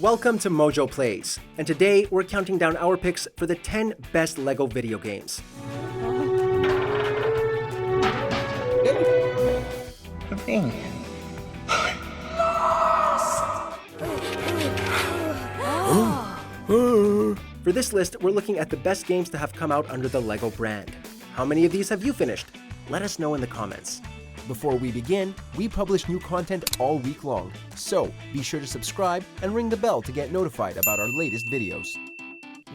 Welcome to MojoPlays, and today we're counting down our picks for the 10 best LEGO video games. For this list, we're looking at the best games to have come out under the LEGO brand. How many of these have you finished? Let us know in the comments. Before we begin, we publish new content all week long, so be sure to subscribe and ring the bell to get notified about our latest videos.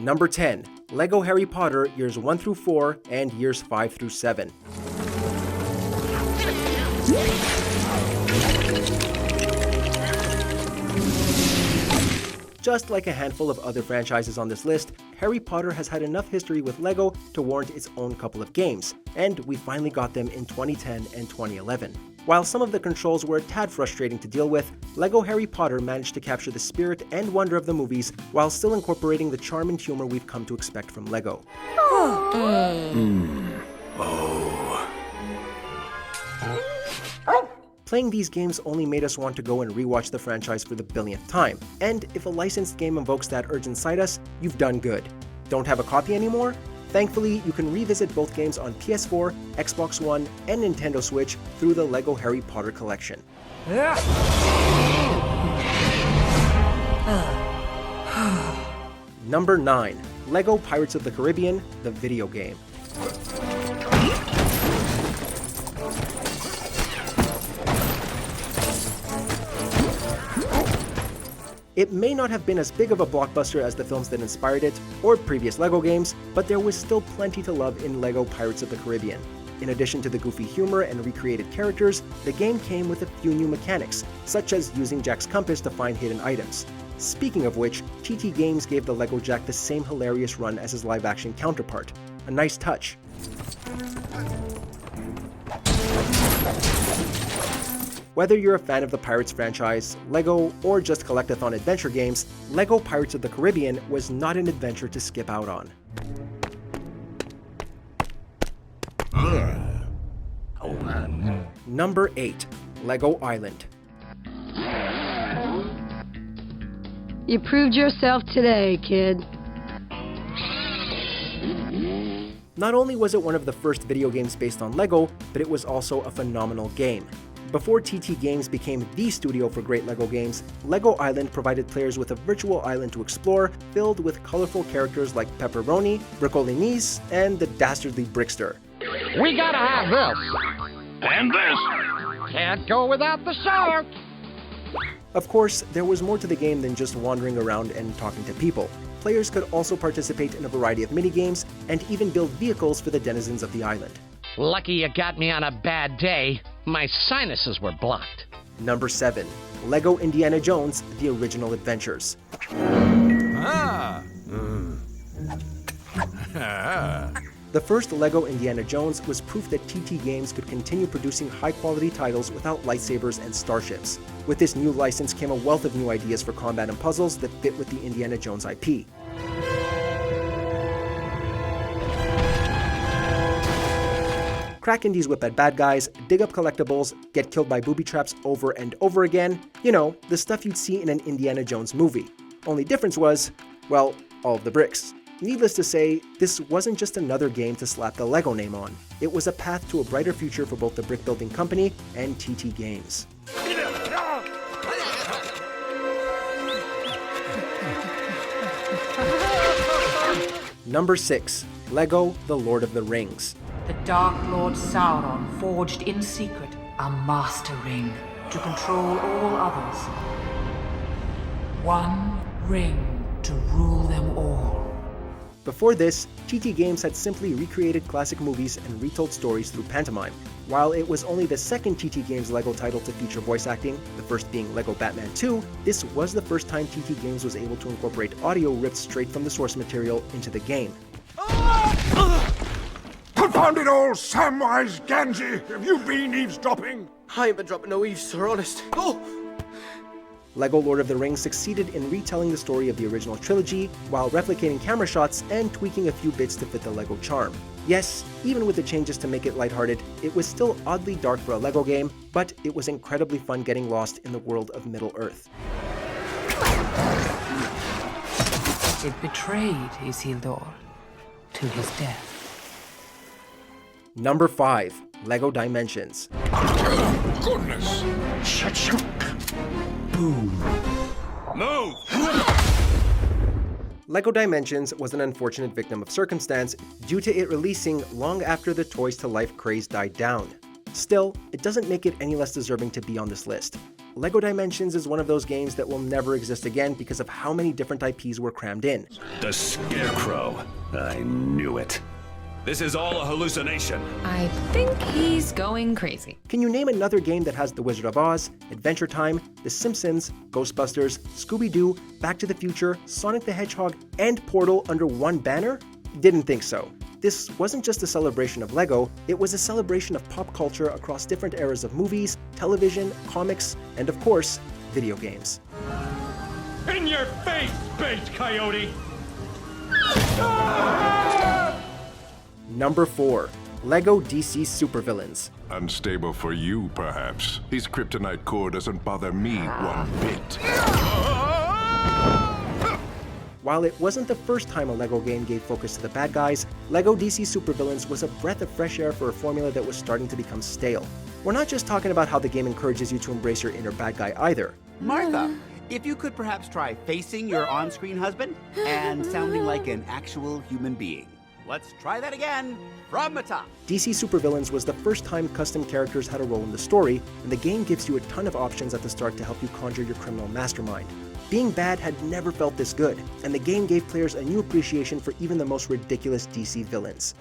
Number 10, LEGO Harry Potter Years 1 through 4 and Years 5 through 7. Just like a handful of other franchises on this list, Harry Potter has had enough history with LEGO to warrant its own couple of games, and we finally got them in 2010 and 2011. While some of the controls were a tad frustrating to deal with, LEGO Harry Potter managed to capture the spirit and wonder of the movies while still incorporating the charm and humor we've come to expect from LEGO. Playing these games only made us want to go and rewatch the franchise for the billionth time, and if a licensed game invokes that urge inside us, you've done good. Don't have a copy anymore? Thankfully, you can revisit both games on PS4, Xbox One, and Nintendo Switch through the LEGO Harry Potter collection. Number 9. LEGO Pirates of the Caribbean, the video game. It may not have been as big of a blockbuster as the films that inspired it, or previous LEGO games, but there was still plenty to love in LEGO Pirates of the Caribbean. In addition to the goofy humor and recreated characters, the game came with a few new mechanics, such as using Jack's compass to find hidden items. Speaking of which, TT Games gave the LEGO Jack the same hilarious run as his live-action counterpart. A nice touch. Whether you're a fan of the Pirates franchise, LEGO, or just collectathon adventure games, LEGO Pirates of the Caribbean was not an adventure to skip out on. Number 8. LEGO Island. You proved yourself today, kid. Not only was it one of the first video games based on LEGO, but it was also a phenomenal game. Before TT Games became the studio for great LEGO games, LEGO Island provided players with a virtual island to explore, filled with colorful characters like Pepperoni, Bricolinis, and the dastardly Brickster. We gotta have this! And this! Can't go without the shark! Of course, there was more to the game than just wandering around and talking to people. Players could also participate in a variety of minigames, and even build vehicles for the denizens of the island. Lucky you got me on a bad day. My sinuses were blocked. Number 7. LEGO Indiana Jones, The Original Adventures. The first LEGO Indiana Jones was proof that TT Games could continue producing high-quality titles without lightsabers and starships. With this new license came a wealth of new ideas for combat and puzzles that fit with the Indiana Jones IP. Crack indies whip at bad guys, dig up collectibles, get killed by booby traps over and over again. You know, the stuff you'd see in an Indiana Jones movie. Only difference was, well, all of the bricks. Needless to say, this wasn't just another game to slap the LEGO name on. It was a path to a brighter future for both the brick-building company and TT Games. Number 6. LEGO The Lord of the Rings. The Dark Lord Sauron forged in secret a Master Ring to control all others. One ring to rule them all. Before this, TT Games had simply recreated classic movies and retold stories through pantomime. While it was only the second TT Games LEGO title to feature voice acting, the first being LEGO Batman 2, this was the first time TT Games was able to incorporate audio ripped straight from the source material into the game. Confound it all, Samwise Gamgee! Have you been eavesdropping? I ain't been dropping no eaves, sir, honest. Oh! LEGO Lord of the Rings succeeded in retelling the story of the original trilogy, while replicating camera shots and tweaking a few bits to fit the LEGO charm. Yes, even with the changes to make it lighthearted, it was still oddly dark for a LEGO game, but it was incredibly fun getting lost in the world of Middle-earth. It betrayed Isildur to his death. Number 5. LEGO Dimensions. Goodness! Move! LEGO Dimensions was an unfortunate victim of circumstance due to it releasing long after the Toys to Life craze died down. Still, it doesn't make it any less deserving to be on this list. LEGO Dimensions is one of those games that will never exist again because of how many different IPs were crammed in. The Scarecrow. I knew it. This is all a hallucination. I think he's going crazy. Can you name another game that has The Wizard of Oz, Adventure Time, The Simpsons, Ghostbusters, Scooby-Doo, Back to the Future, Sonic the Hedgehog, and Portal under one banner? Didn't think so. This wasn't just a celebration of LEGO, it was a celebration of pop culture across different eras of movies, television, comics, and of course, video games. In your face, baked coyote! Number 4. LEGO DC Supervillains. Unstable for you, perhaps. His kryptonite core doesn't bother me one bit. While it wasn't the first time a LEGO game gave focus to the bad guys, LEGO DC Supervillains was a breath of fresh air for a formula that was starting to become stale. We're not just talking about how the game encourages you to embrace your inner bad guy either. Martha, if you could perhaps try facing your on-screen husband and sounding like an actual human being. Let's try that again, from the top. DC Supervillains was the first time custom characters had a role in the story, and the game gives you a ton of options at the start to help you conjure your criminal mastermind. Being bad had never felt this good, and the game gave players a new appreciation for even the most ridiculous DC villains.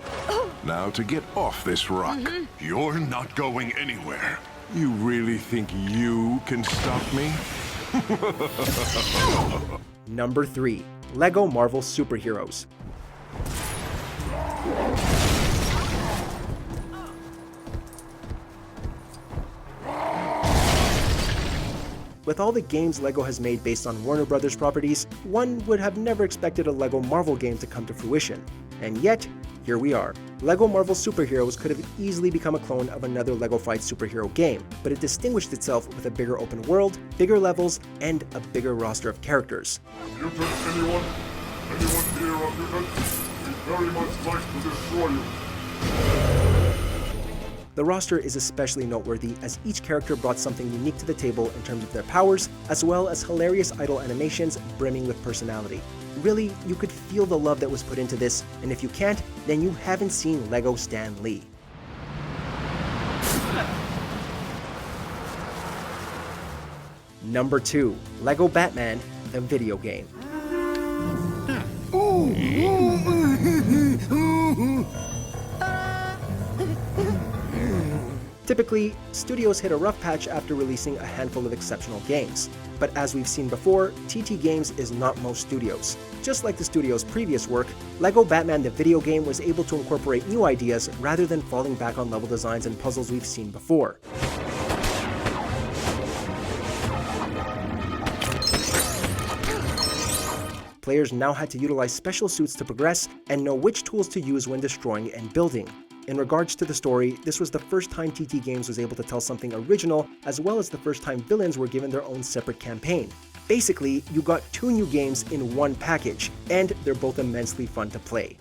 Now to get off this rock. You're not going anywhere. You really think you can stop me? Number 3. LEGO Marvel Superheroes. With all the games LEGO has made based on Warner Brothers properties, one would have never expected a LEGO Marvel game to come to fruition. And yet, here we are. LEGO Marvel Superheroes could have easily become a clone of another LEGO Fight superhero game, but it distinguished itself with a bigger open world, bigger levels, and a bigger roster of characters. Mutant anyone? Anyone here a mutant? We'd very much like to destroy you. The roster is especially noteworthy as each character brought something unique to the table in terms of their powers, as well as hilarious idle animations brimming with personality. Really, you could feel the love that was put into this, and if you can't, then you haven't seen LEGO Stan Lee. Number 2. LEGO Batman, the video game. Typically, studios hit a rough patch after releasing a handful of exceptional games. But as we've seen before, TT Games is not most studios. Just like the studio's previous work, LEGO Batman the video game was able to incorporate new ideas rather than falling back on level designs and puzzles we've seen before. Players now had to utilize special suits to progress and know which tools to use when destroying and building. In regards to the story, this was the first time TT Games was able to tell something original, as well as the first time villains were given their own separate campaign. Basically, you got 2 new games in one package, and they're both immensely fun to play.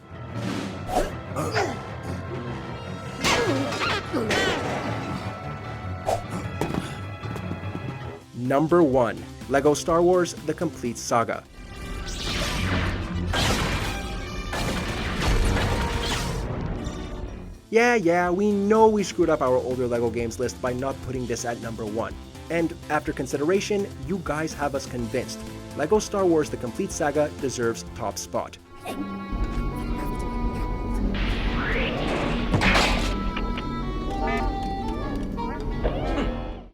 Number 1. LEGO Star Wars: The Complete Saga. Yeah, we know we screwed up our older LEGO games list by not putting this at number 1. And after consideration, you guys have us convinced. LEGO Star Wars: The Complete Saga deserves top spot.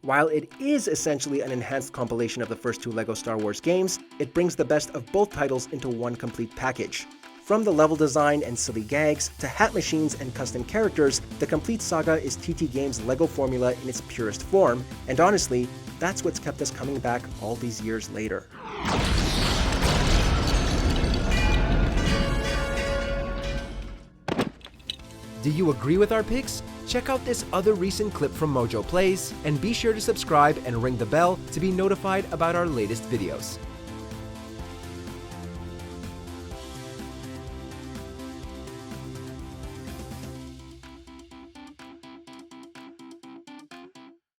While it is essentially an enhanced compilation of the first 2 LEGO Star Wars games, it brings the best of both titles into one complete package. From the level design and silly gags, to hat machines and custom characters, the Complete Saga is TT Games' LEGO formula in its purest form, and honestly, that's what's kept us coming back all these years later. Do you agree with our picks? Check out this other recent clip from MojoPlays, and be sure to subscribe and ring the bell to be notified about our latest videos.